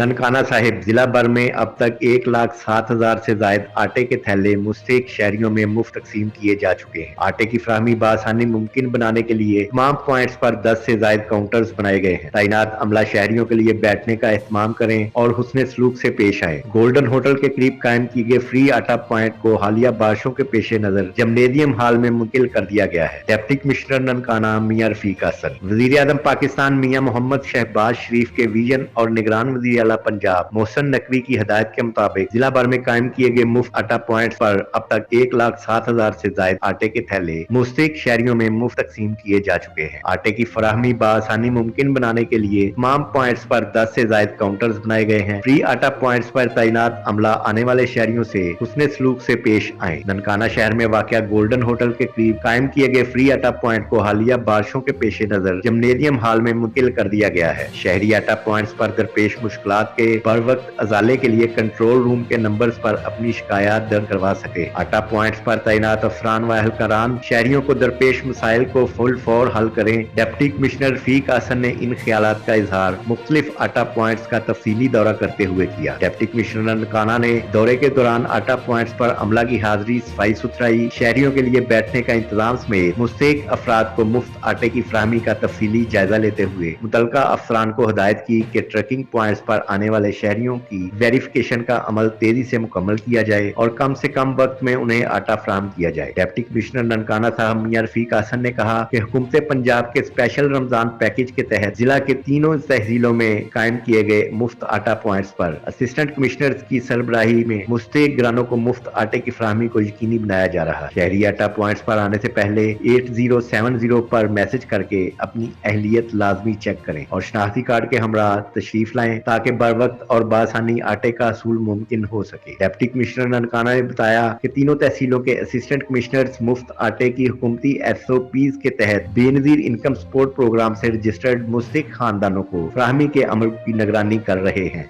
ननकाना साहिब जिला भर में अब तक 1,07,000 से जायद आटे के थैले मुस्तहिक शहरियों में मुफ्त तकसीम किए जा चुके हैं। आटे की फराहमी बआसानी मुमकिन बनाने के लिए तमाम पॉइंट्स पर 10 से जायद काउंटर्स बनाए गए हैं। तैनात अमला शहरियों के लिए बैठने का एहतमाम करें और हुस्न सलूक से पेश आए। गोल्डन होटल के करीब कायम किए गए फ्री आटा पॉइंट को हालिया बारिशों के पेश नजर जिम्नेजियम हाल में मुंतकिल कर दिया गया है। डिप्टी कमिश्नर ननकाना मियां रफीक हसन, वजीर आजम पाकिस्तान मियां मोहम्मद शहबाज शरीफ के विजन और निगरान वजीर आला पंजाब मोहसिन नकवी की हिदायत के मुताबिक जिला भर में कायम किए गए मुफ्त आटा पॉइंट्स पर अब तक 1,07,000 से जायद आटे के थैले मुस्तहिक शहरियों में मुफ्त तकसीम किए जा चुके हैं। आटे की फराहमी बआसानी मुमकिन बनाने के लिए तमाम पॉइंट्स पर 10 से जायद काउंटर्स बनाए गए हैं। फ्री आटा पॉइंट्स पर तैनात अमला आने वाले शहरियों से हुस्न सलूक से पेश आए। ननकाना शहर में वाक़िया गोल्डन होटल के करीब कायम किए गए फ्री आटा पॉइंट को हालिया बारिशों के पेश नजर जिम्नेजियम हाल में मुंतकिल कर दिया गया है। शहरी आटा पॉइंट्स पर दरपेश मुश्किलात के बर वक्त अजाले के लिए कंट्रोल रूम के नंबर्स पर अपनी शिकायत दर्ज करवा सके। आटा पॉइंट्स पर तैनात अफसरान व एहलकारान शहरियों को दरपेश मसाइल को फुल फौर हल करें। डिप्टी कमिश्नर रफीक हसन ने इन ख्यालात का इजहार मुख्तलिफ आटा पॉइंट्स का तफसीली दौरा करते हुए किया। डिप्टी कमिश्नर ननकाना ने दौरे के दौरान आटा पॉइंट्स पर अमला की हाजिरी, सफाई सुथराई, शहरियों के लिए बैठने का इंतजाम समेत मुस्तहिक अफराद को मुफ्त आटे की फराहमी का तफसीली जायजा लेते हुए मुतलका अफसरान को हिदायत की कि ट्रकिंग पॉइंट्स पर आने वाले शहरियों की वेरिफिकेशन का अमल तेजी से मुकम्मल किया जाए और कम से कम वक्त में उन्हें आटा फराहम किया जाए। डिप्टी कमिश्नर ननकाना साहब मियां रफीक हसन ने कहा कि हुकूमत पंजाब के स्पेशल रमजान पैकेज के तहत जिला के तीनों तहसीलों में कायम किए गए मुफ्त आटा पॉइंट्स पर असिस्टेंट कमिश्नर की सरबराही में मुस्तहिक ग्रानों को मुफ्त आटे की फराहमी को यकीनी बनाया जा रहा है। शहरी आटा पॉइंट्स पर आने से पहले 8070 पर मैसेज करके अपनी अहलियत लाजमी चेक करें और शनाख्ती कार्ड के हमरा तशरीफ लाएं ताकि बर वक्त और बासानी आटे का असूल मुमकिन हो सके। डिप्टी कमिश्नर ननकाना ने बताया कि तीनों तहसीलों के असिस्टेंट कमिश्नर्स मुफ्त आटे की हुकूमती SOPs के तहत बेनजीर इनकम सपोर्ट प्रोग्राम से रजिस्टर्ड मुस्तहिक खानदानों को फराहमी के अमल की निगरानी कर रहे हैं।